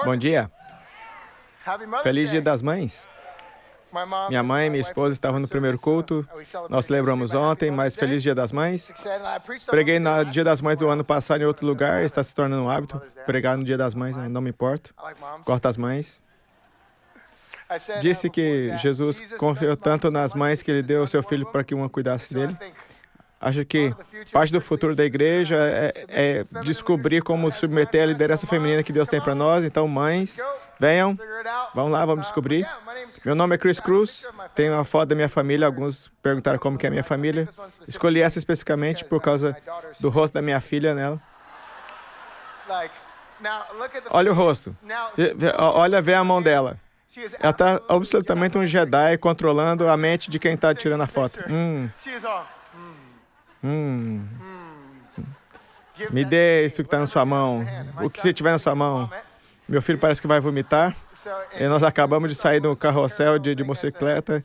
Bom dia. Feliz Dia das Mães. Minha mãe e minha esposa estavam no primeiro culto. Nós celebramos ontem, mas feliz Dia das Mães. Preguei no Dia das Mães do ano passado em outro lugar. Está se tornando um hábito pregar no Dia das Mães, não me importo. Gosto das mães. Disse que Jesus confiou tanto nas mães que ele deu o seu filho para que uma cuidasse dele. Acho que parte do futuro da igreja é descobrir como submeter a liderança feminina que Deus tem para nós. Então, mães, venham, vamos lá, vamos descobrir. Meu nome é Chris Cruz, tenho a foto da minha família. Alguns perguntaram como que é a minha família. Escolhi essa especificamente por causa do rosto da minha filha nela. Olha o rosto. Olha, vê a mão dela. Ela está absolutamente um Jedi controlando a mente de quem está tirando a foto. Me dê isso que está na sua mão. O que você tiver na sua mão. Meu filho parece que vai vomitar. E nós acabamos de sair do carrossel de motocicleta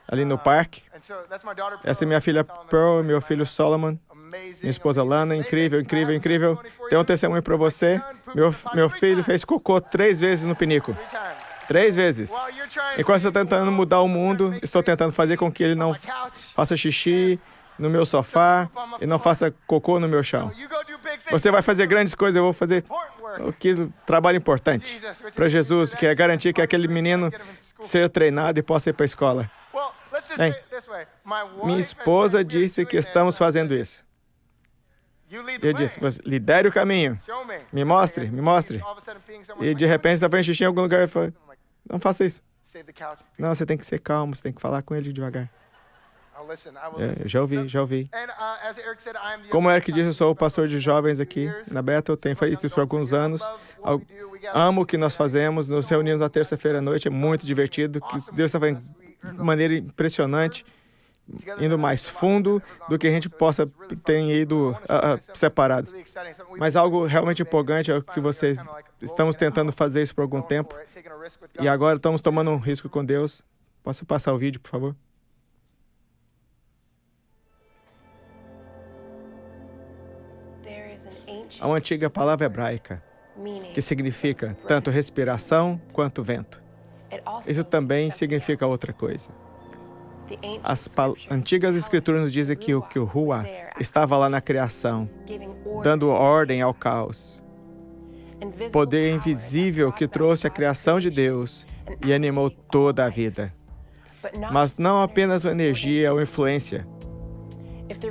ali no parque. Essa é minha filha Pearl, meu filho Solomon, minha esposa Lana. Incrível, incrível, incrível. Tem um testemunho para você. Meu filho fez cocô 3 vezes no pinico. 3 vezes. Enquanto você está tentando mudar o mundo, estou tentando fazer com que ele não faça xixi no meu sofá e não faça cocô no meu chão. Você vai fazer grandes coisas, eu vou fazer trabalho importante para Jesus, que é garantir que aquele menino seja treinado e possa ir para a escola. Bem, minha esposa disse que estamos fazendo isso. Eu disse, lidere o caminho. Me mostre, me mostre. E de repente está fazendo xixi em algum lugar e falei, não faça isso. Não, você tem que ser calmo, você tem que falar com ele devagar. Já ouvi. Como o Eric disse, eu sou o pastor de jovens aqui na Bethel, tenho feito isso por alguns anos. Amo o que nós fazemos, nos reunimos na terça-feira à noite, é muito divertido. Deus está fazendo de maneira impressionante, indo mais fundo do que a gente possa ter ido separados. Mas algo realmente empolgante é o que estamos tentando fazer isso por algum tempo. E agora estamos tomando um risco com Deus. Posso passar o vídeo, por favor? Há uma antiga palavra hebraica que significa tanto respiração quanto vento. Isso também significa outra coisa. As antigas escrituras nos dizem que o Ruach estava lá na criação, dando ordem ao caos. Poder invisível que trouxe a criação de Deus e animou toda a vida. Mas não apenas a energia ou influência.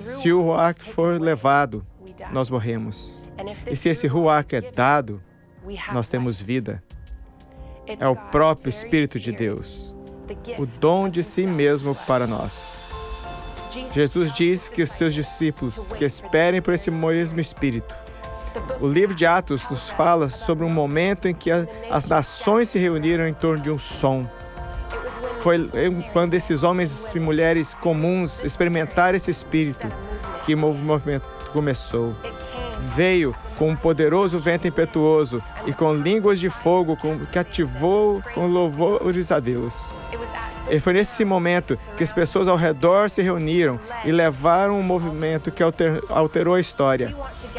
Se o Ruach for levado, nós morremos. E se esse Ruach é dado, nós temos vida. É o próprio Espírito de Deus, o dom de si mesmo para nós. Jesus diz que os seus discípulos que esperem por esse mesmo Espírito. O livro de Atos nos fala sobre um momento em que as nações se reuniram em torno de um som. Foi quando esses homens e mulheres comuns experimentaram esse Espírito que o movimento começou. Veio com um poderoso vento impetuoso e com línguas de fogo que ativou com louvores a Deus. E foi nesse momento que as pessoas ao redor se reuniram e levaram um movimento que alterou a história.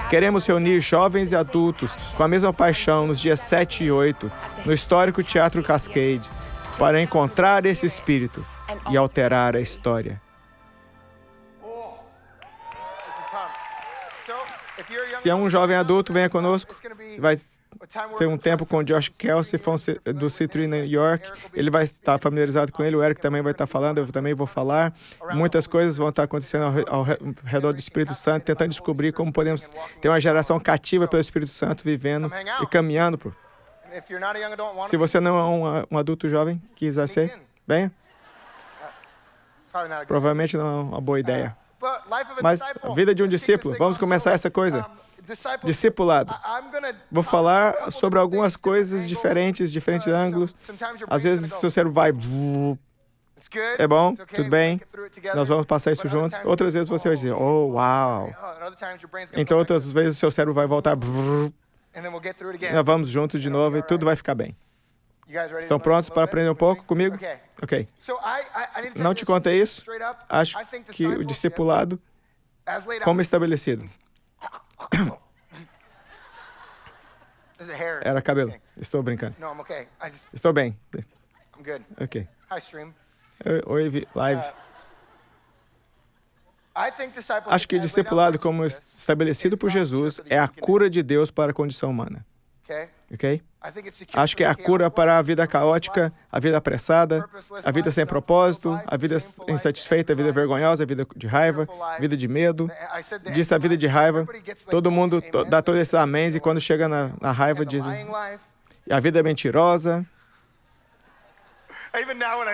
Queremos reunir jovens e adultos com a mesma paixão nos dias 7 e 8, no histórico Teatro Cascade, para encontrar esse espírito e alterar a história. Se é um jovem adulto, venha conosco. Vai ter um tempo com o Josh Kelsey, do C3 New York. Ele vai estar familiarizado com ele. O Eric também vai estar falando, eu também vou falar. Muitas coisas vão estar acontecendo ao redor do Espírito Santo, tentando descobrir como podemos ter uma geração cativa pelo Espírito Santo, vivendo e caminhando. Se você não é um adulto jovem, quiser ser, venha. Provavelmente não é uma boa ideia. Mas a vida de um discípulo, vamos começar essa coisa. Discipulado. Vou falar sobre algumas coisas diferentes ângulos. Às vezes seu cérebro vai... É bom, tudo bem, nós vamos passar isso juntos. Outras vezes você vai dizer, oh, uau. Então outras vezes seu cérebro vai voltar... Nós vamos juntos de novo e tudo vai ficar bem. Estão prontos para aprender um pouco comigo? Ok. Não te contei isso? Acho que o discipulado, como estabelecido. Era cabelo. Estou brincando. Estou bem. Ok. Oi, live. Acho que discipulado, como estabelecido por Jesus, é a cura de Deus para a condição humana. Ok? Acho que é a cura para a vida caótica, a vida apressada, a vida sem propósito, a vida insatisfeita, a vida vergonhosa, a vida de raiva, a vida de medo. Disse a vida de raiva. Todo mundo dá todos esses améns e quando chega na raiva dizem a vida é mentirosa.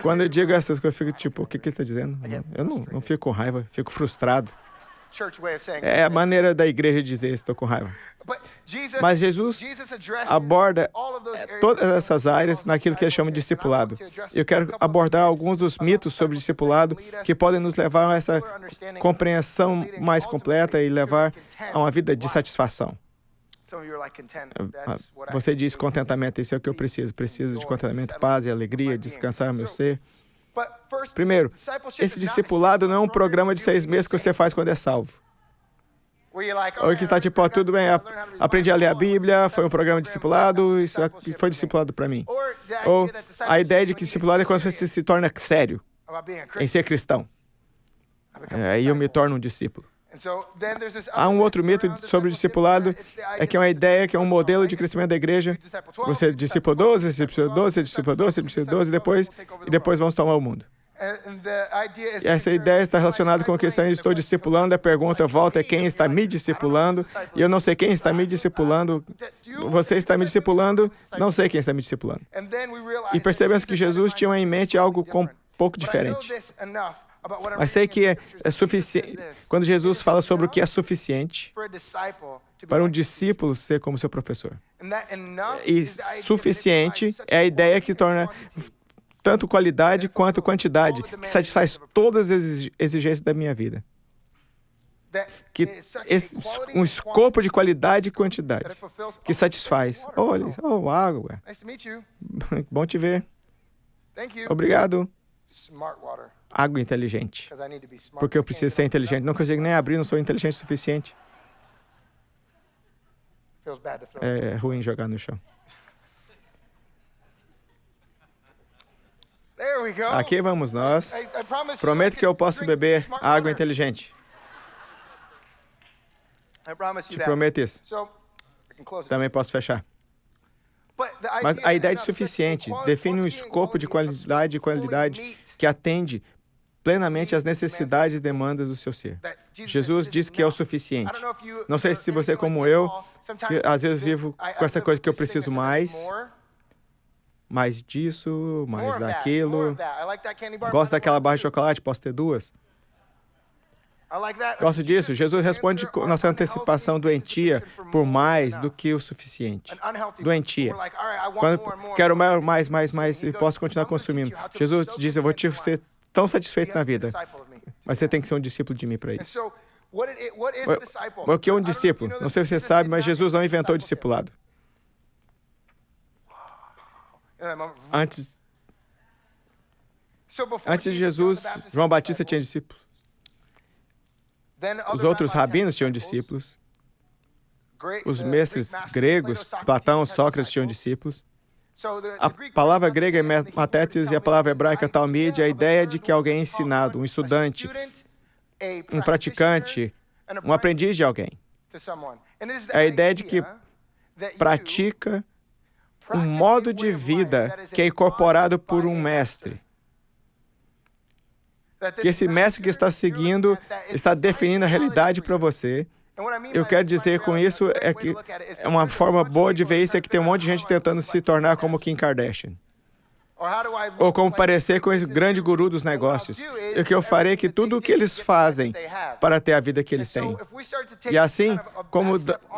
Quando eu digo essas coisas, eu fico tipo, o que você está dizendo? Eu não fico com raiva, fico frustrado. É a maneira da igreja dizer estou com raiva. Mas Jesus aborda todas essas áreas naquilo que ele chama de discipulado. Eu quero abordar alguns dos mitos sobre discipulado que podem nos levar a essa compreensão mais completa e levar a uma vida de satisfação. Você diz contentamento, isso é o que eu preciso. Preciso de contentamento, paz e alegria, descansar meu ser. Primeiro, esse discipulado não é um programa de 6 meses que você faz quando é salvo. Ou que está tipo, tudo bem, aprendi a ler a Bíblia, foi um programa de discipulado, isso foi discipulado para mim. Ou a ideia de que discipulado é quando você se torna sério em ser cristão. Aí eu me torno um discípulo. Há um outro mito sobre o discipulado, é que é uma ideia, que é um modelo de crescimento da igreja. Você discipula 12, discipula 12, discipula 12, discipula 12, e depois vamos tomar o mundo. E essa ideia está relacionada com o que estou discipulando. A pergunta volta é quem está me discipulando, e eu não sei quem está me discipulando. Você está me discipulando, não sei quem está me discipulando. E percebemos que Jesus tinha em mente algo um pouco diferente. Mas sei que é suficiente. Quando Jesus fala sobre o que é suficiente para um discípulo ser como seu professor. E suficiente é a ideia que torna tanto qualidade quanto quantidade, que satisfaz todas as exigências da minha vida. Um escopo de qualidade e quantidade, que satisfaz. Olha, água. Bom te ver. Obrigado. Água inteligente. Porque eu preciso ser inteligente. Não consigo nem abrir, não sou inteligente o suficiente. É ruim jogar no chão. Aqui vamos nós. Prometo que eu posso beber água inteligente. Te prometo isso. Também posso fechar. Mas a ideia de suficiente define um escopo de qualidade e qualidade que atende plenamente às necessidades e demandas do seu ser. Jesus diz que é o suficiente. Não sei se você, como eu, que às vezes vivo com essa coisa que eu preciso mais disso, mais daquilo. Gosto daquela barra de chocolate, posso ter 2. Gosto disso. Jesus responde com nossa antecipação doentia por mais do que o suficiente. Doentia. Quando quero mais e posso continuar consumindo. Jesus diz, eu vou te ser tão satisfeito na vida, mas você tem que ser um discípulo de mim para isso. O que é um discípulo? Não sei se você sabe, mas Jesus não inventou o discipulado. Antes de Jesus, João Batista tinha discípulos. Os outros rabinos tinham discípulos. Os mestres gregos, Platão, Sócrates, tinham discípulos. A palavra grega é matetes e a palavra hebraica talmid, a ideia de que alguém é ensinado, um estudante, um praticante, um aprendiz de alguém. É a ideia de que pratica um modo de vida que é incorporado por um mestre. Que esse mestre que está seguindo está definindo a realidade para você. Eu quero dizer com isso é que é uma forma boa de ver isso é que tem um monte de gente tentando se tornar como Kim Kardashian. Ou como parecer com esse grande guru dos negócios. E o que eu farei é que tudo o que eles fazem para ter a vida que eles têm. E assim, como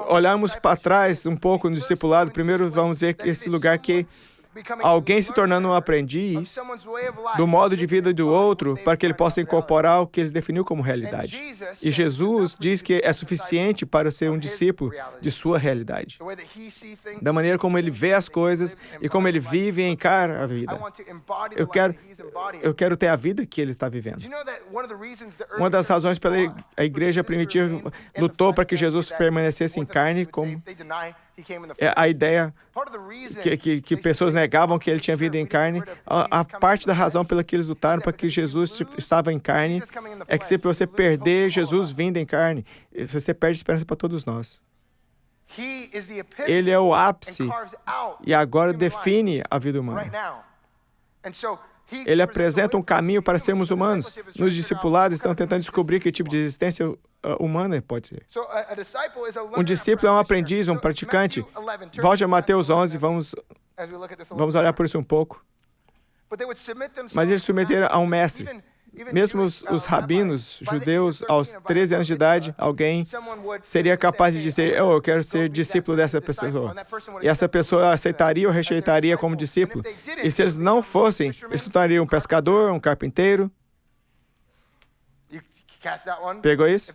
olharmos para trás um pouco no discipulado, primeiro vamos ver esse lugar que alguém se tornando um aprendiz do modo de vida do outro para que ele possa incorporar o que ele definiu como realidade. E Jesus diz que é suficiente para ser um discípulo de sua realidade. Da maneira como ele vê as coisas e como ele vive e encara a vida. Eu quero ter a vida que ele está vivendo. Uma das razões pela igreja primitiva lutou para que Jesus permanecesse em carne, como A ideia que pessoas negavam que ele tinha vindo em carne, a parte da razão pela que eles lutaram para que Jesus estava em carne é que se você perder Jesus vindo em carne, você perde esperança para todos nós. Ele é o ápice e agora define a vida humana. Ele apresenta um caminho para sermos humanos. Nos discipulados estão tentando descobrir que tipo de existência humana pode ser. Um discípulo é um aprendiz, um praticante. Volte a Mateus 11, vamos olhar por isso um pouco. Mas eles se submeteram a um mestre. Mesmo os rabinos judeus, aos 13 anos de idade, alguém seria capaz de dizer, eu quero ser discípulo dessa pessoa. E essa pessoa aceitaria ou rejeitaria como discípulo. E se eles não fossem, eles se tornariam um pescador, um carpinteiro. Pegou isso?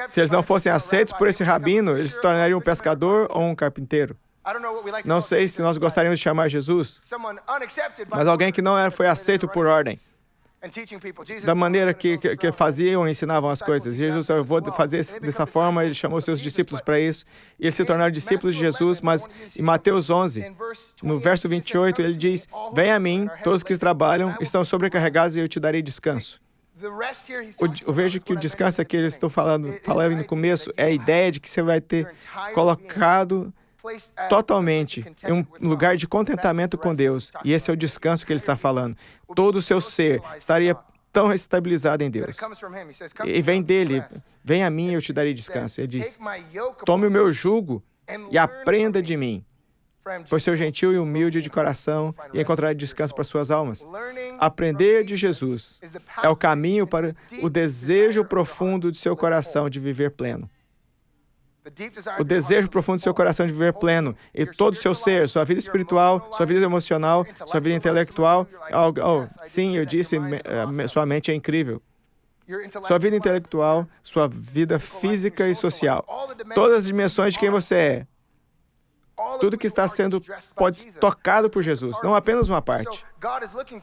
Se eles não fossem aceitos por esse rabino, eles se tornariam um pescador ou um carpinteiro. Não sei se nós gostaríamos de chamar Jesus, mas alguém que não foi aceito por ordem. Da maneira que faziam, ensinavam as coisas. Jesus, eu vou fazer dessa forma, ele chamou seus discípulos para isso, e eles se tornaram discípulos de Jesus, mas em Mateus 11, no verso 28, ele diz, venha a mim, todos que trabalham, estão sobrecarregados e eu te darei descanso. Eu vejo que o descanso que eles estão falando no começo é a ideia de que você vai ter colocado totalmente em um lugar de contentamento com Deus. E esse é o descanso que ele está falando. Todo o seu ser estaria tão estabilizado em Deus. E vem dele, vem a mim e eu te darei descanso. Ele diz, tome o meu jugo e aprenda de mim, pois sou gentil e humilde de coração e encontrará descanso para suas almas. Aprender de Jesus é o caminho para o desejo profundo de seu coração de viver pleno. O desejo profundo do seu coração de viver pleno e todo o seu ser, sua vida espiritual, sua vida emocional, sua vida intelectual. Sim, eu disse, sua mente é incrível. Sua vida intelectual, sua vida física e social. Todas as dimensões de quem você é. Tudo que está sendo pode ser tocado por Jesus, não apenas uma parte.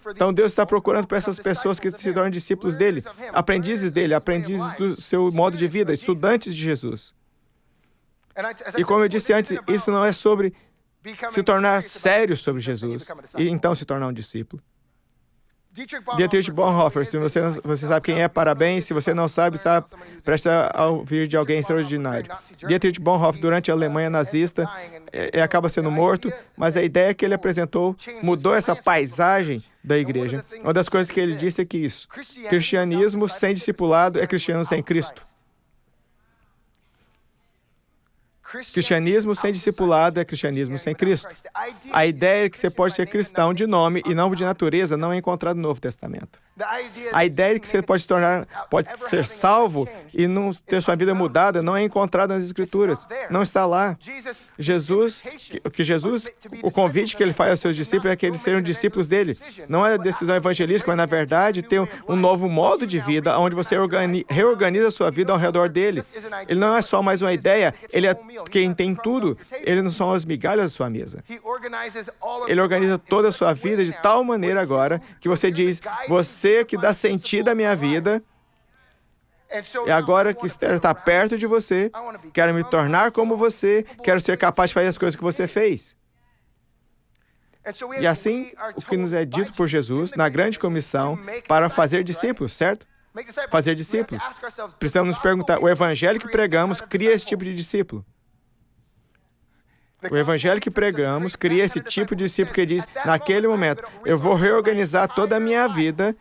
Então Deus está procurando para essas pessoas que se tornam discípulos dele, aprendizes do seu modo de vida, estudantes de Jesus. E como eu disse antes, isso não é sobre se tornar sério sobre Jesus e então se tornar um discípulo. Dietrich Bonhoeffer, se você sabe quem é, parabéns. Se você não sabe, está prestes a ouvir de alguém extraordinário. Dietrich Bonhoeffer, durante a Alemanha nazista, acaba sendo morto, mas a ideia que ele apresentou mudou essa paisagem da igreja. Uma das coisas que ele disse é que isso, cristianismo sem discipulado é cristianismo sem Cristo. Cristianismo sem discipulado é cristianismo sem Cristo. A ideia é que você pode ser cristão de nome e não de natureza não é encontrada no Novo Testamento. A ideia de que você pode ser salvo e não ter sua vida mudada não é encontrada nas Escrituras. Não está lá. O convite que ele faz aos seus discípulos é que eles sejam discípulos dele. Não é decisão evangelística, mas na verdade ter um novo modo de vida onde você reorganiza a sua vida ao redor dele. Ele não é só mais uma ideia, ele é quem tem tudo. Ele não são as migalhas da sua mesa. Ele organiza toda a sua vida de tal maneira agora que você diz, você que dá sentido à minha vida, e agora que está perto de você, quero me tornar como você, quero ser capaz de fazer as coisas que você fez. E assim, o que nos é dito por Jesus na grande comissão para fazer discípulos, certo? Fazer discípulos. Precisamos nos perguntar, o evangelho que pregamos cria esse tipo de discípulo? O evangelho que pregamos cria esse tipo de discípulo que diz, naquele momento, eu vou reorganizar toda a minha vida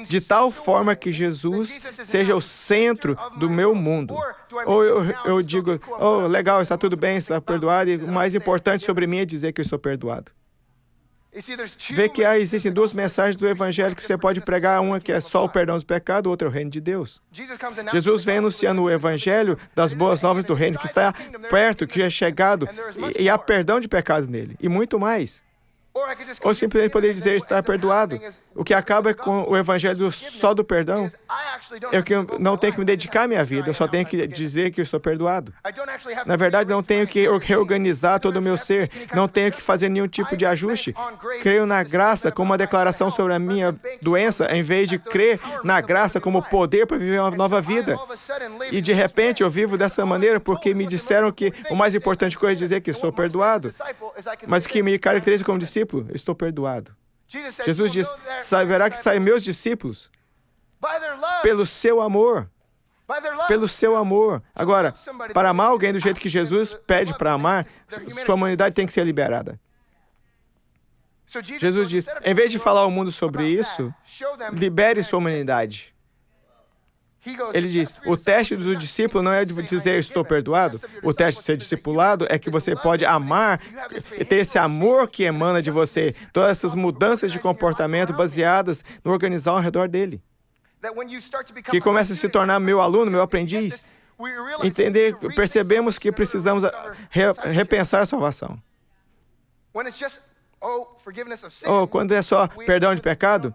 de tal forma que Jesus seja o centro do meu mundo. Ou eu digo, legal, está tudo bem, está perdoado, e o mais importante sobre mim é dizer que eu sou perdoado. Vê que existem duas mensagens do evangelho que você pode pregar, uma que é só o perdão dos pecados, outra é o reino de Deus. Jesus vem anunciando o evangelho das boas novas do reino, que está perto, que já é chegado, e há perdão de pecados nele, e muito mais. Ou simplesmente poderia dizer estar perdoado. O que acaba com o evangelho só do perdão é que eu não tenho que me dedicar à minha vida, eu só tenho que dizer que eu estou perdoado. Na verdade, não tenho que reorganizar todo o meu ser, não tenho que fazer nenhum tipo de ajuste. Creio na graça como uma declaração sobre a minha doença, em vez de crer na graça como poder para viver uma nova vida. E de repente eu vivo dessa maneira porque me disseram que o mais importante coisa é dizer que estou perdoado. Mas o que me caracteriza como discípulo? Estou perdoado. Jesus diz, saberá que saem meus discípulos pelo seu amor. Pelo seu amor. Agora, para amar alguém do jeito que Jesus pede para amar, sua humanidade tem que ser liberada. Jesus diz, em vez de falar ao mundo sobre isso, libere sua humanidade. Ele diz, o teste do discípulo não é de dizer estou perdoado. O teste de ser discipulado é que você pode amar e ter esse amor que emana de você. Todas essas mudanças de comportamento baseadas no organizar ao redor dele. Que começa a se tornar meu aluno, meu aprendiz. Percebemos que precisamos repensar a salvação. Quando é só perdão de pecado,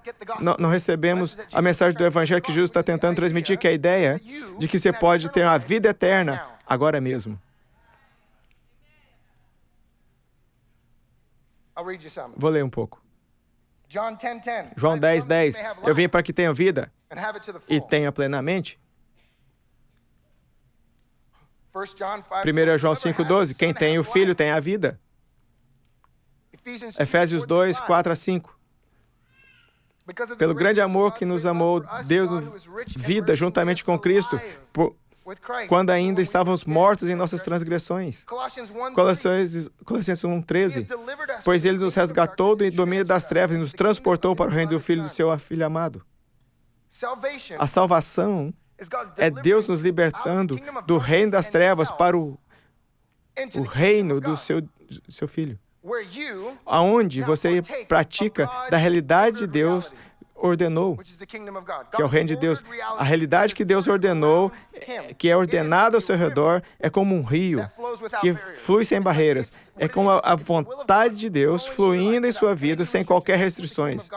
não recebemos a mensagem do Evangelho que Jesus está tentando transmitir, que é a ideia de que você pode ter uma vida eterna agora mesmo. Vou ler um pouco. João 10:10. Eu vim para que tenham vida e tenha plenamente. 1 João 5:12. Quem tem o Filho tem a vida. Efésios 2:4-5. Pelo grande amor que nos amou, Deus nos vida juntamente com Cristo, quando ainda estávamos mortos em nossas transgressões. Colossenses 1:13. Pois Ele nos resgatou do domínio das trevas e nos transportou para o reino do Filho do seu Filho amado. A salvação é Deus nos libertando do reino das trevas para o reino do seu Filho. Aonde você pratica da realidade de Deus ordenou, que é o reino de Deus. A realidade que Deus ordenou, que é ordenada ao seu redor, é como um rio que flui sem barreiras. É como a vontade de Deus fluindo em sua vida sem qualquer restrições.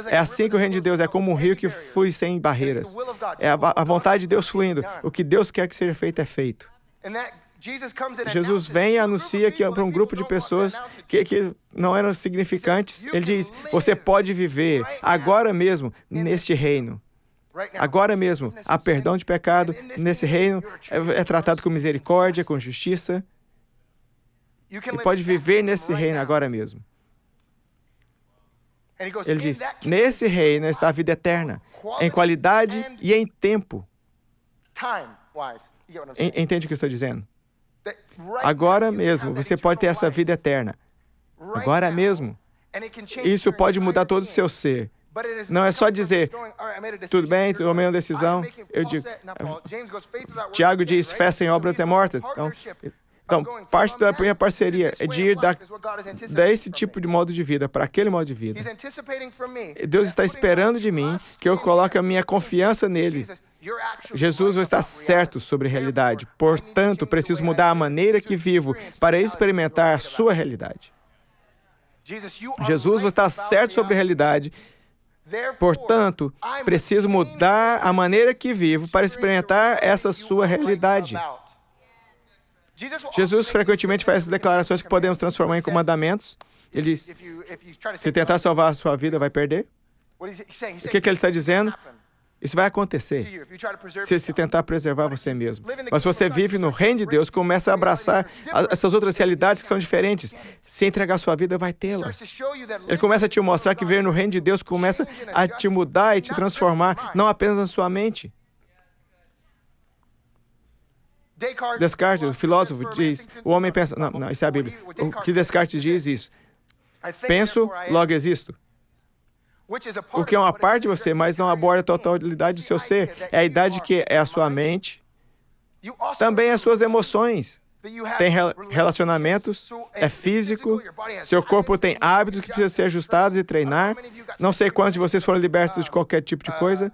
É assim que o reino de Deus é como um rio que flui sem barreiras. É a vontade de Deus fluindo. O que Deus quer que seja feito é feito. Jesus vem e anuncia que para um grupo de pessoas que não eram significantes, ele diz, você pode viver agora mesmo neste reino. Agora mesmo, há perdão de pecado, nesse reino é tratado com misericórdia, com justiça. E pode viver nesse reino agora mesmo. Ele diz, nesse reino está a vida eterna, em qualidade e em tempo. Entende o que eu estou dizendo? Agora mesmo, você pode ter essa vida eterna. Agora mesmo. Isso pode mudar todo o seu ser. Não é só dizer, tudo bem, tomei uma decisão. Eu digo, Tiago diz, fé sem obras é morta. Então, parte da minha parceria é de ir desse tipo de modo de vida para aquele modo de vida. Deus está esperando de mim que eu coloque a minha confiança nele. Jesus não está certo sobre a realidade. Portanto, preciso mudar a maneira que vivo para experimentar a sua realidade. Jesus não está certo sobre a realidade. Portanto, preciso mudar a maneira que vivo para experimentar essa sua realidade. Jesus frequentemente faz essas declarações que podemos transformar em mandamentos. Ele diz, se tentar salvar a sua vida, vai perder. O que ele está dizendo? Isso vai acontecer se tentar preservar você mesmo. Mas se você vive no reino de Deus, começa a abraçar essas outras realidades que são diferentes. Se entregar sua vida, vai tê-la. Ele começa a te mostrar que viver no reino de Deus começa a te mudar e te transformar, não apenas na sua mente. Descartes, o filósofo, diz, o homem pensa... Não, isso é a Bíblia. O que Descartes diz isso? Penso, logo existo. O que é uma parte de você, mas não aborda a totalidade do seu ser. É a idade que é a sua mente, também as suas emoções. Tem relacionamentos, é físico, seu corpo tem hábitos que precisam ser ajustados e treinar. Não sei quantos de vocês foram libertos de qualquer tipo de coisa.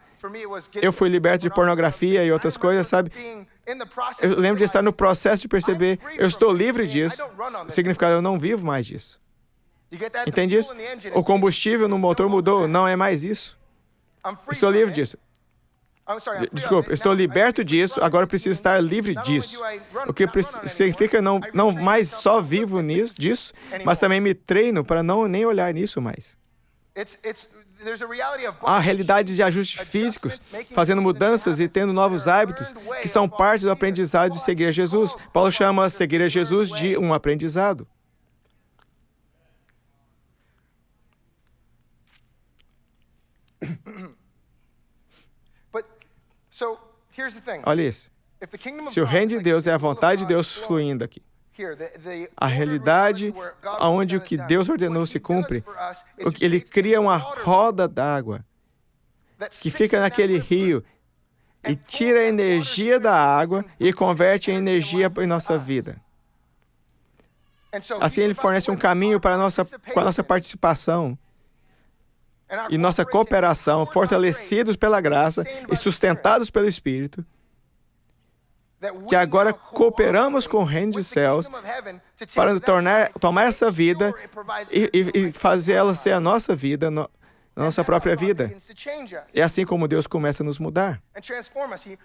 Eu fui liberto de pornografia e outras coisas, sabe? Eu lembro de estar no processo de perceber, eu estou livre disso. Significa, eu não vivo mais disso. Entende isso? O combustível no motor mudou, não é mais isso. Estou livre disso. Desculpa, estou liberto disso, agora eu preciso estar livre disso. O que significa não mais só vivo disso, mas também me treino para não nem olhar nisso mais. Há realidades de ajustes físicos, fazendo mudanças e tendo novos hábitos, que são parte do aprendizado de seguir a Jesus. Paulo chama seguir a Jesus de um aprendizado. Olha isso. Se o reino de Deus é a vontade de Deus fluindo aqui, a realidade onde o que Deus ordenou se cumpre, Ele cria uma roda d'água que fica naquele rio e tira a energia da água e converte em energia em nossa vida. Assim, Ele fornece um caminho para com a nossa participação e nossa cooperação, fortalecidos pela graça e sustentados pelo Espírito, que agora cooperamos com o reino dos céus para tomar essa vida e fazer ela ser a nossa vida, a nossa própria vida. É assim como Deus começa a nos mudar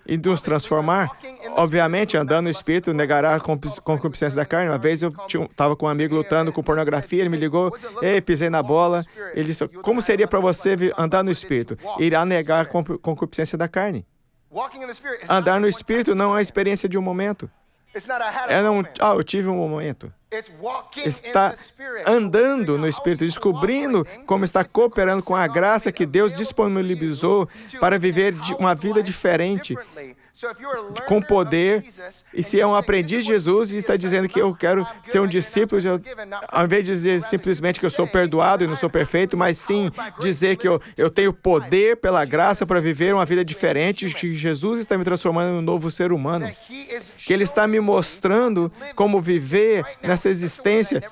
e nos transformar. Obviamente, andando no Espírito, negará a concupiscência da carne. Uma vez eu estava com um amigo lutando com pornografia, ele me ligou, ei, pisei na bola. Ele disse, como seria para você andar no Espírito? Irá negar a concupiscência da carne. Andar no Espírito não é a experiência de um momento. Eu tive um momento. Está andando no Espírito, descobrindo como está cooperando com a graça que Deus disponibilizou para viver uma vida diferente, com poder. E se é um aprendiz de Jesus e está dizendo que eu quero ser um discípulo, ao invés de dizer simplesmente que eu sou perdoado e não sou perfeito, mas sim dizer que eu tenho poder pela graça para viver uma vida diferente, que Jesus está me transformando em um novo ser humano, que Ele está me mostrando como viver nessa existência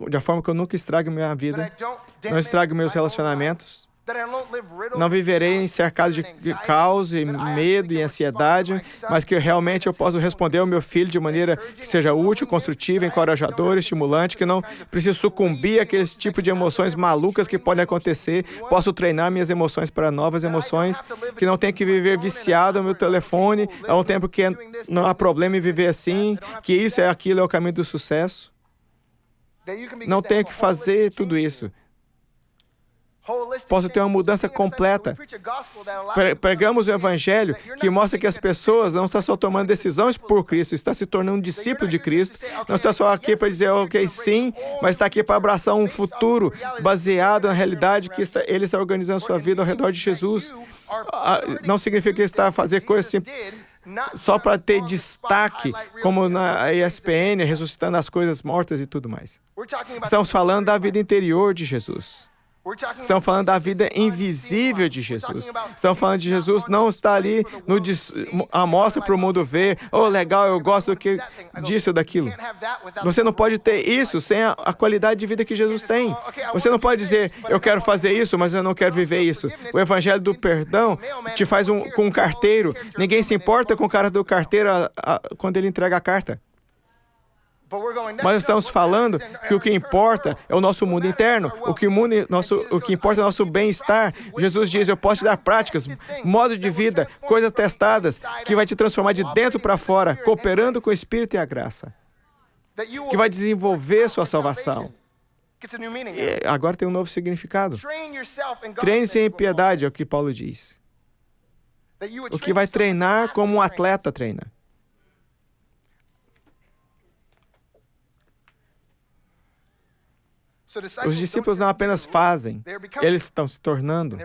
de forma que eu nunca estrague minha vida, não estrague meus relacionamentos, não viverei cercado de caos e medo e ansiedade, mas que realmente eu possa responder ao meu filho de maneira que seja útil, construtiva, encorajadora, estimulante, que não preciso sucumbir àqueles tipos de emoções malucas que podem acontecer. Posso treinar minhas emoções para novas emoções, que não tenho que viver viciado no meu telefone há um tempo que não há problema em viver assim, que isso é aquilo, é o caminho do sucesso. Não tenho que fazer tudo isso. Posso ter uma mudança completa. Pregamos o Evangelho que mostra que as pessoas não estão só tomando decisões por Cristo, estão se tornando discípulos de Cristo. Não está só aqui para dizer, ok, sim, mas está aqui para abraçar um futuro baseado na realidade que Ele está organizando a sua vida ao redor de Jesus. Não significa que está a fazer coisas assim só para ter destaque, como na ESPN, ressuscitando as coisas mortas e tudo mais. Estamos falando da vida interior de Jesus. Estamos falando da vida invisível de Jesus. Estamos falando de Jesus não está ali a mostra para o mundo ver. Oh, legal, eu gosto disso ou daquilo. Você não pode ter isso sem a qualidade de vida que Jesus tem. Você não pode dizer, eu quero fazer isso, mas eu não quero viver isso. O Evangelho do Perdão te faz com um carteiro. Ninguém se importa com o cara do carteiro quando ele entrega a carta. Mas estamos falando que o que importa é o nosso mundo interno. O que importa é o nosso bem-estar. Jesus diz, eu posso te dar práticas, modo de vida, coisas testadas, que vai te transformar de dentro para fora, cooperando com o Espírito e a graça, que vai desenvolver sua salvação. E agora tem um novo significado. Treine-se em piedade, é o que Paulo diz. O que vai treinar como um atleta treina. Os discípulos não apenas fazem, eles estão se tornando.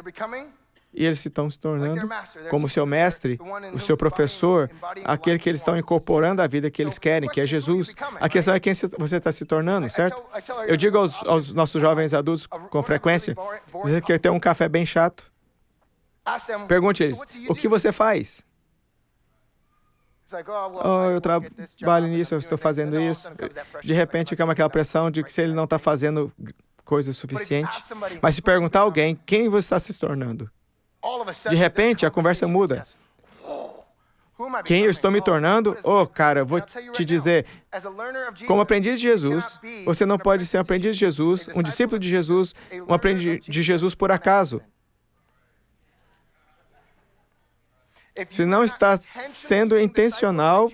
E eles estão se tornando como o seu mestre, o seu professor, aquele que eles estão incorporando à vida que eles querem, que é Jesus. A questão é quem você está se tornando, certo? Eu digo aos nossos jovens adultos com frequência, você quer ter um café bem chato? Pergunte a eles, o que você faz? Eu trabalho nisso, eu estou fazendo isso. De repente, fica aquela pressão de que se ele não está fazendo coisa suficiente. Mas se perguntar a alguém, quem você está se tornando? De repente, a conversa muda. Quem eu estou me tornando? Oh, cara, vou te dizer, como aprendiz de Jesus, você não pode ser um aprendiz de Jesus, um discípulo de Jesus, um aprendiz de Jesus por acaso. Se não está sendo intencional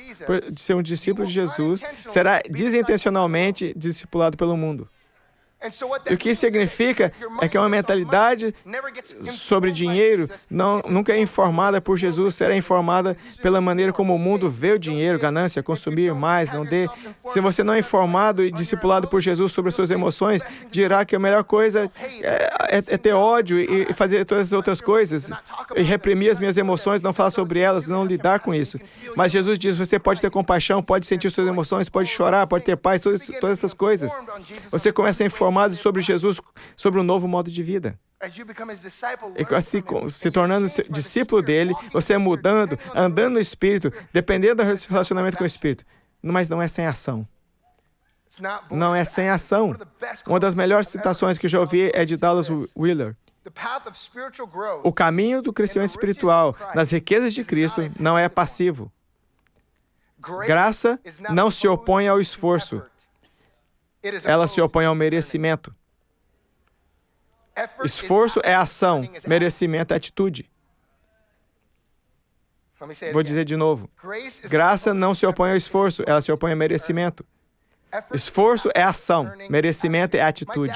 de ser um discípulo de Jesus, será desintencionalmente discipulado pelo mundo. E o que isso significa é que uma mentalidade sobre dinheiro nunca é informada por Jesus, será informada pela maneira como o mundo vê o dinheiro, ganância, consumir mais, não dê. Se você não é informado e discipulado por Jesus sobre as suas emoções, dirá que a melhor coisa é ter ódio e fazer todas as outras coisas, e reprimir as minhas emoções, não falar sobre elas, não lidar com isso. Mas Jesus diz, você pode ter compaixão, pode sentir suas emoções, pode chorar, pode ter paz, todas essas coisas. Você começa a informar sobre Jesus, sobre um novo modo de vida. E assim, se tornando discípulo dele, você é mudando, andando no Espírito, dependendo do relacionamento com o Espírito. Mas não é sem ação. Não é sem ação. Uma das melhores citações que eu já ouvi é de Dallas Willard. O caminho do crescimento espiritual nas riquezas de Cristo não é passivo. Graça não se opõe ao esforço. Ela se opõe ao merecimento. Esforço é ação, merecimento é atitude. Vou dizer de novo. Graça não se opõe ao esforço, ela se opõe ao merecimento. Esforço é ação, merecimento é atitude.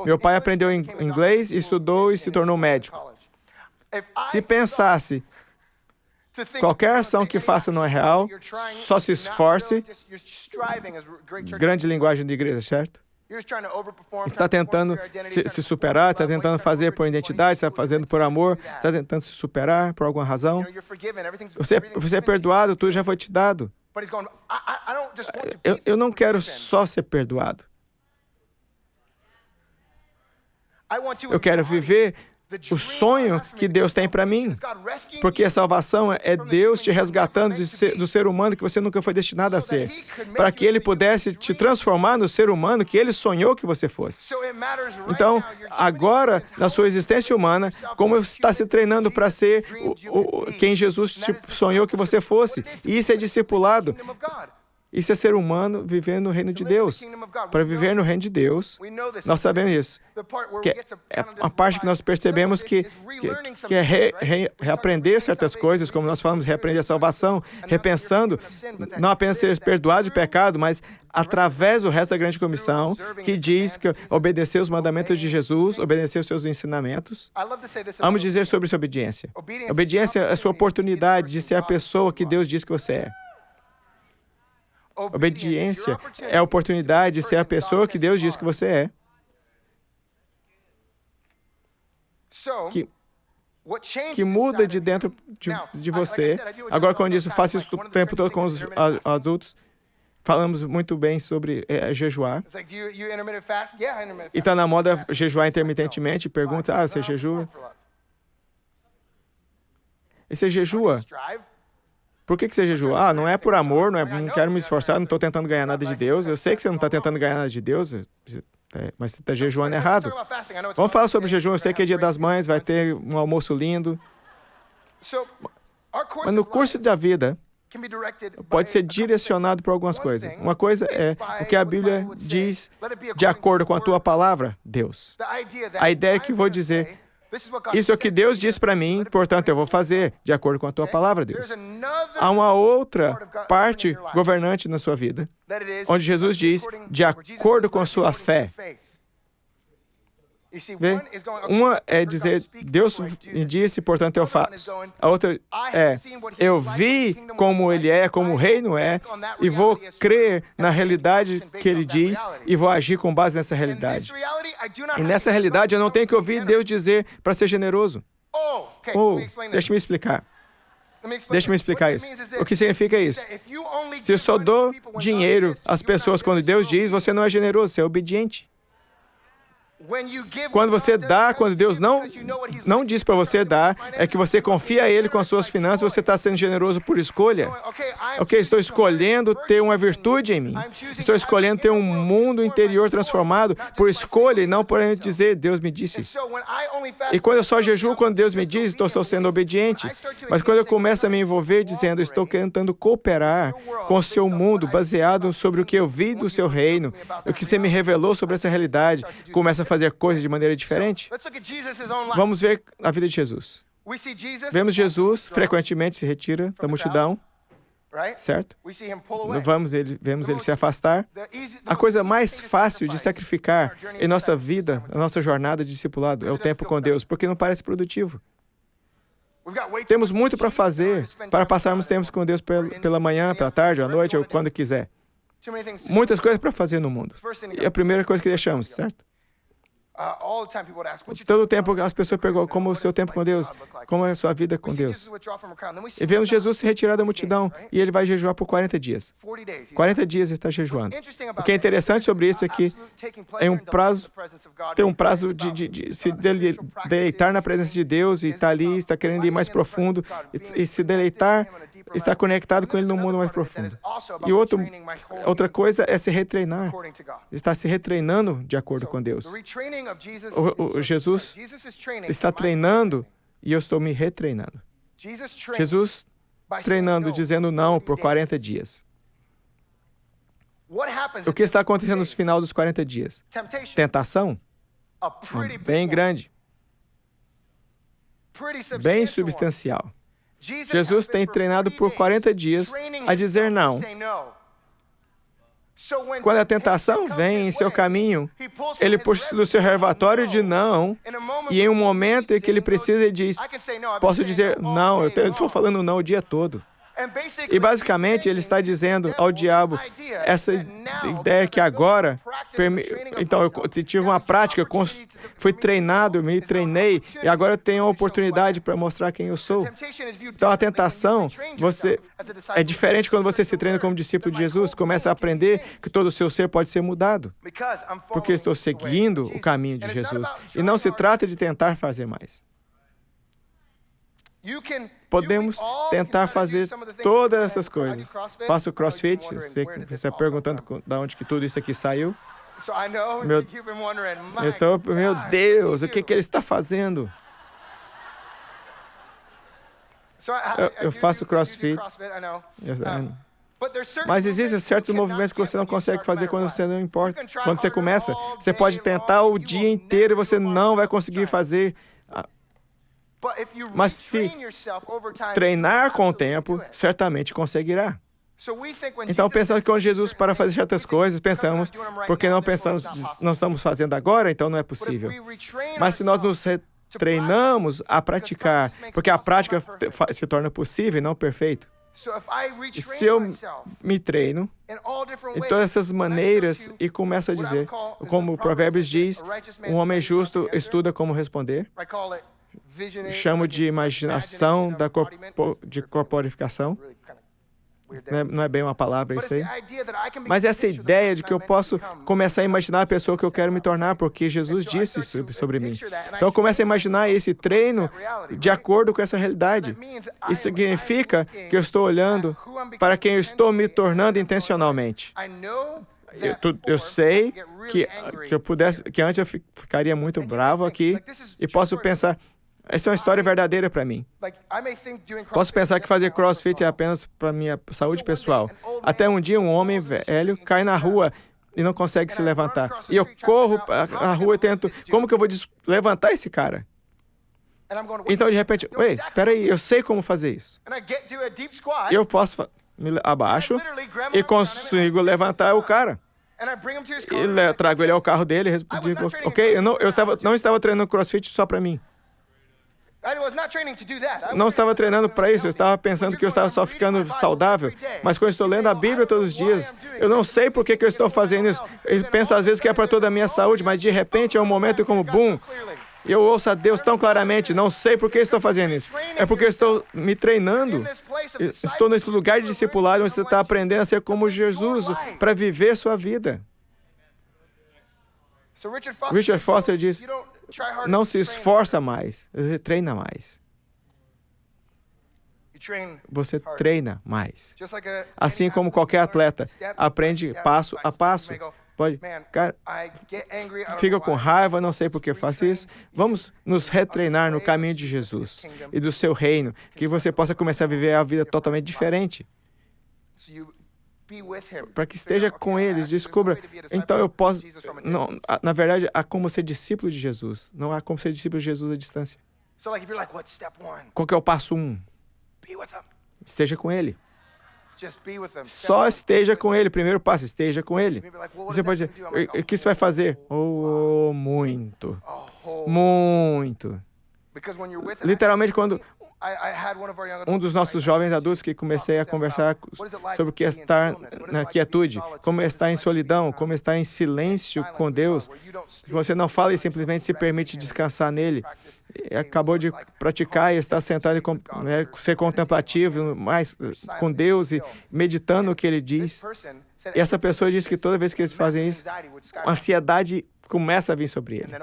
Meu pai aprendeu inglês, estudou e se tornou médico. Se pensasse, qualquer ação que faça não é real, só se esforce. Grande linguagem de igreja, certo? Está tentando se superar, está tentando fazer por identidade, está fazendo por amor, está tentando se superar por alguma razão. Você é perdoado, tudo já foi te dado. Eu não quero só ser perdoado. Eu quero viver o sonho que Deus tem para mim. Porque a salvação é Deus te resgatando do ser humano que você nunca foi destinado a ser. Para que Ele pudesse te transformar no ser humano que Ele sonhou que você fosse. Então, agora, na sua existência humana, como está se treinando para ser quem Jesus te sonhou que você fosse. E isso é discipulado. Isso é ser humano vivendo no reino de Deus. Para viver no reino de Deus, nós sabemos isso. Que é a parte que nós percebemos que é reaprender certas coisas, como nós falamos, reaprender a salvação, repensando, não apenas ser perdoado de pecado, mas através do resto da grande comissão, que diz que obedecer os mandamentos de Jesus, obedecer os seus ensinamentos. Amo dizer sobre essa obediência. Obediência é a sua oportunidade de ser a pessoa que Deus diz que você é. Obediência é a oportunidade de ser a pessoa que Deus diz que você é. Que muda de dentro de você. Agora, quando isso, faço isso o tempo todo com os adultos. Falamos muito bem sobre jejuar. E está na moda jejuar intermitentemente. Pergunta, você jejua? E você jejua? Por que você jejua? Não é por amor, não quero me esforçar, não estou tentando ganhar nada de Deus. Eu sei que você não está tentando ganhar nada de Deus, mas você está jejuando errado. Vamos falar sobre jejum. Eu sei que é Dia das Mães, vai ter um almoço lindo. Mas no curso da vida, pode ser direcionado por algumas coisas. Uma coisa é o que a Bíblia diz de acordo com a tua palavra, Deus. A ideia é que vou dizer, isso é o que Deus diz para mim, portanto eu vou fazer de acordo com a tua palavra, Deus. Há uma outra parte governante na sua vida, onde Jesus diz, de acordo com a sua fé. Vê? Uma é dizer, Deus me disse, portanto eu faço. A outra é, eu vi como Ele é, como o reino é, e vou crer na realidade que Ele diz e vou agir com base nessa realidade. E nessa realidade eu não tenho que ouvir Deus dizer para ser generoso. Deixa-me explicar. Deixa-me explicar isso. O que significa isso? Se eu só dou dinheiro às pessoas quando Deus diz, você não é generoso, você é obediente. Quando você dá, quando Deus não diz para você dar, é que você confia a Ele com as suas finanças, você está sendo generoso por escolha. Ok, estou escolhendo ter uma virtude em mim. Estou escolhendo ter um mundo interior transformado por escolha e não por dizer, Deus me disse. E quando eu só jejuo, quando Deus me diz, estou sendo obediente. Mas quando eu começo a me envolver dizendo, estou tentando cooperar com o seu mundo, baseado sobre o que eu vi do seu reino, o que você me revelou sobre essa realidade, começa a fazer coisas de maneira diferente. Vamos ver a vida de Jesus. Vemos Jesus frequentemente se retira da multidão, certo? Vemos ele se afastar. A coisa mais fácil de sacrificar em nossa vida, na nossa jornada de discipulado, é o tempo com Deus, porque não parece produtivo. Temos muito para fazer, para passarmos tempos com Deus pela manhã, pela tarde, à noite, ou quando quiser. Muitas coisas para fazer no mundo. E a primeira coisa que deixamos, certo? Todo o tempo as pessoas perguntam como o seu tempo com Deus, como é a sua vida com Deus. E vemos Jesus se retirar da multidão e ele vai jejuar por 40 dias. 40 dias ele está jejuando. O que é interessante sobre isso é que tem um prazo de se deleitar na presença de Deus e está ali, está querendo ir mais profundo e se deleitar, está conectado com Ele num mundo mais profundo. E outra coisa é se retreinar. Está se retreinando de acordo com Deus. Jesus está treinando e eu estou me retreinando. Jesus treinando, dizendo não por 40 dias. O que está acontecendo no final dos 40 dias? Tentação? Bem grande. Bem substancial. Jesus tem treinado por 40 dias a dizer não. Quando a tentação vem em seu caminho, ele puxa do seu reservatório de não, e em um momento em que ele precisa, ele diz, posso dizer não, eu estou falando não o dia todo. E basicamente ele está dizendo ao diabo essa ideia que agora, então eu tive uma prática, fui treinado, eu me treinei e agora eu tenho a oportunidade para mostrar quem eu sou. Então a tentação, é diferente quando você se treina como discípulo de Jesus, começa a aprender que todo o seu ser pode ser mudado, porque estou seguindo o caminho de Jesus. E não se trata de tentar fazer mais. Podemos tentar fazer todas essas coisas. Faço CrossFit, eu sei que você está perguntando de onde que tudo isso aqui saiu. Meu Deus, o que ele está fazendo? Eu faço CrossFit. Mas existem certos movimentos que você não consegue fazer quando você não importa. Quando você começa, você pode tentar o dia inteiro e você não vai conseguir fazer. Mas se treinar com o tempo, certamente conseguirá. Então, pensamos que quando Jesus para fazer certas coisas, pensamos, porque não estamos fazendo agora, então não é possível. Mas se nós nos treinamos a praticar, porque a prática se torna possível e não perfeito. E se eu me treino em todas essas maneiras e começo a dizer, como o Provérbios diz, um homem justo estuda como responder. Chamo de imaginação de corporificação. Não é bem uma palavra isso aí. Mas essa ideia de que eu posso começar a imaginar a pessoa que eu quero me tornar, porque Jesus disse sobre mim. Então eu começo a imaginar esse treino de acordo com essa realidade. Isso significa que eu estou olhando para quem eu estou me tornando intencionalmente. Eu sei que antes eu ficaria muito bravo aqui e posso pensar, essa é uma história verdadeira para mim. Posso pensar que fazer CrossFit é apenas para minha saúde pessoal. Até um dia um homem velho cai na rua e não consegue se levantar. E eu corro na rua e tento, como que eu vou levantar esse cara? Então de repente, peraí, eu sei como fazer isso. Eu posso me abaixo e consigo levantar o cara. E trago ele ao carro dele e digo, ok, eu não estava treinando CrossFit só para mim. Não estava treinando para isso, eu estava pensando que eu estava só ficando saudável. Mas quando eu estou lendo a Bíblia todos os dias, eu não sei por que eu estou fazendo isso. Eu penso às vezes que é para toda a minha saúde, mas de repente é um momento como boom. E eu ouço a Deus tão claramente, não sei por que estou fazendo isso. É porque eu estou me treinando. Estou nesse lugar de discipulado onde você está aprendendo a ser como Jesus para viver sua vida. Richard Foster diz, não se esforça mais, você treina mais. Você treina mais. Assim como qualquer atleta aprende passo a passo. Pode, cara, fica com raiva, não sei por que faço isso. Vamos nos retreinar no caminho de Jesus e do seu reino, que você possa começar a viver a vida totalmente diferente. Para que esteja com eles, descubra. Então eu posso. Não, na verdade, há como ser discípulo de Jesus. Não há como ser discípulo de Jesus à distância. Qual que é o passo 1? Esteja com ele. Só esteja com ele. Primeiro passo, esteja com ele. Você pode dizer, o que você vai fazer? Oh, muito. Muito. Literalmente, quando um dos nossos jovens adultos que comecei a conversar sobre o que é estar na quietude, como é estar em solidão, como é estar em silêncio com Deus, que você não fala e simplesmente se permite descansar nele. Acabou de praticar e está sentado e ser contemplativo mais com Deus e meditando o que ele diz. E essa pessoa diz que toda vez que eles fazem isso, a ansiedade começa a vir sobre ele.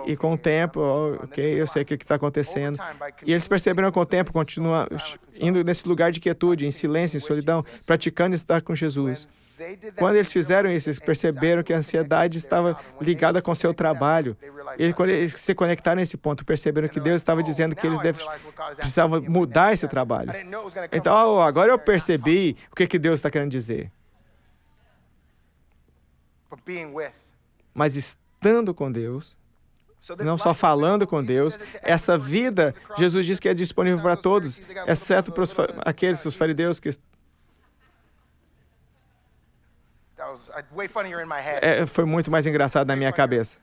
E com o tempo, ok, eu sei o que está acontecendo. E eles perceberam com o tempo, continuam indo nesse lugar de quietude, em silêncio, em solidão, praticando estar com Jesus. Quando eles fizeram isso, eles perceberam que a ansiedade estava ligada com o seu trabalho. E quando eles se conectaram nesse ponto, perceberam que Deus estava dizendo que eles precisavam mudar esse trabalho. Então, agora eu percebi o que Deus está querendo dizer. Mas estando com Deus, não só falando com Deus, essa vida, Jesus diz que é disponível para todos, exceto para os fariseus que... Foi muito mais engraçado na minha cabeça.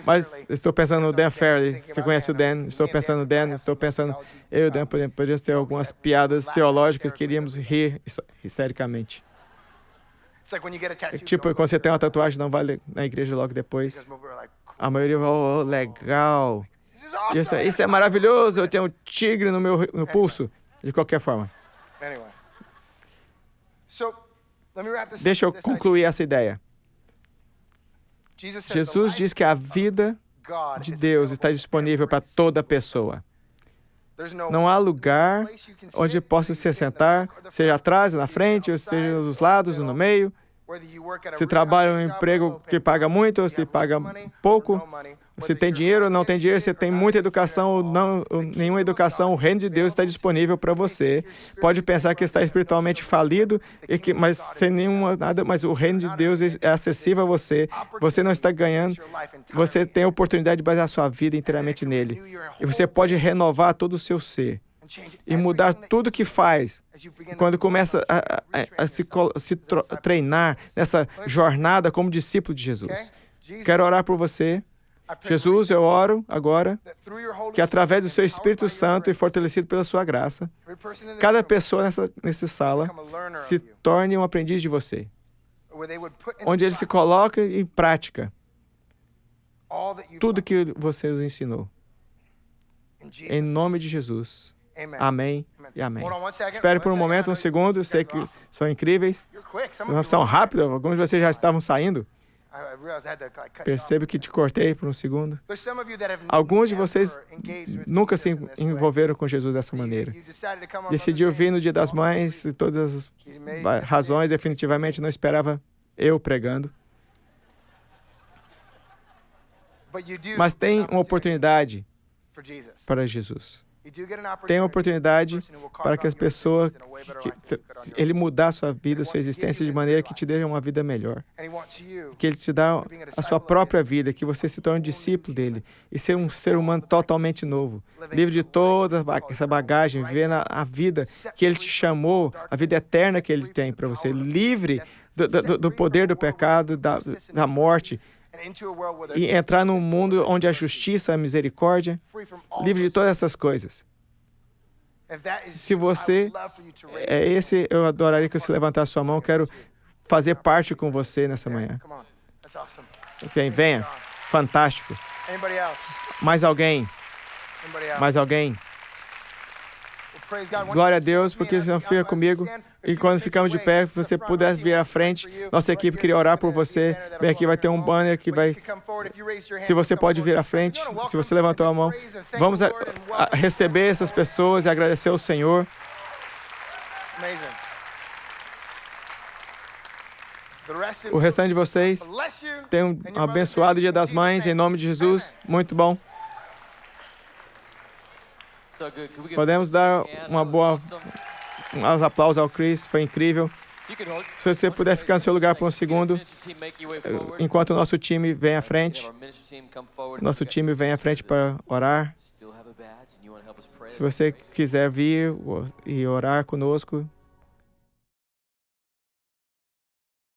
Mas estou pensando no Dan Farley. Você conhece o Dan? Estou pensando no Dan. Estou pensando... Eu e o Dan podíamos ter algumas piadas teológicas que queríamos rir histericamente. Tipo, quando você tem uma tatuagem, não vai na igreja logo depois. A maioria vai, oh, legal. Isso é maravilhoso, eu tenho um tigre no pulso. De qualquer forma. Deixa eu concluir essa ideia. Jesus diz que a vida de Deus está disponível para toda pessoa. Não há lugar onde possa se sentar, seja atrás, na frente, ou seja dos lados, ou no meio. Se trabalha em um emprego que paga muito, ou se paga pouco, se tem dinheiro ou não tem dinheiro, se tem muita educação ou não, ou nenhuma educação, o reino de Deus está disponível para você. Pode pensar que está espiritualmente falido, mas sem nada, mas o reino de Deus é acessível a você. Você não está ganhando, você tem a oportunidade de basear a sua vida inteiramente nele. E você pode renovar todo o seu ser e mudar tudo que faz quando começa a se treinar nessa jornada como discípulo de Jesus. Quero orar por você. Jesus, eu oro agora que através do seu Espírito Santo e fortalecido pela sua graça, cada pessoa nessa sala se torne um aprendiz de você, onde ele se coloca em prática tudo que você os ensinou. Em nome de Jesus. Amém e amém. Espere por um momento, um segundo. Eu sei que são incríveis. São rápidos. Alguns de vocês já estavam saindo. Percebo que te cortei por um segundo. Alguns de vocês nunca se envolveram com Jesus dessa maneira. Decidiu vir no Dia das Mães, e todas as razões, definitivamente não esperava eu pregando. Mas tem uma oportunidade para Jesus. Tem uma oportunidade para que as pessoas, ele mudar a sua vida, a sua existência de maneira que te dê uma vida melhor. Que ele te dá a sua própria vida, que você se torne um discípulo dele e ser um ser humano totalmente novo, livre de toda essa bagagem, vivendo a vida que ele te chamou, a vida eterna que ele tem para você, livre do poder do pecado, da morte, e entrar num mundo onde a justiça, a misericórdia, livre de todas essas coisas. Se você é esse, eu adoraria que você levantasse sua mão. Quero fazer parte com você nessa manhã. Ok, venha. Fantástico. Mais alguém? Mais alguém? Glória a Deus, porque você não fica comigo. E quando ficamos de pé, se você puder vir à frente, nossa equipe queria orar por você. Bem, aqui vai ter um banner que vai... Se você pode vir à frente, se você levantou a mão, vamos receber essas pessoas e agradecer ao Senhor. O restante de vocês, tenham um abençoado Dia das Mães, em nome de Jesus. Muito bom. Podemos dar uns aplausos ao Chris, foi incrível. Se você puder ficar no seu lugar por um segundo, enquanto o nosso time vem à frente. Nosso time vem à frente para orar. Se você quiser vir e orar conosco,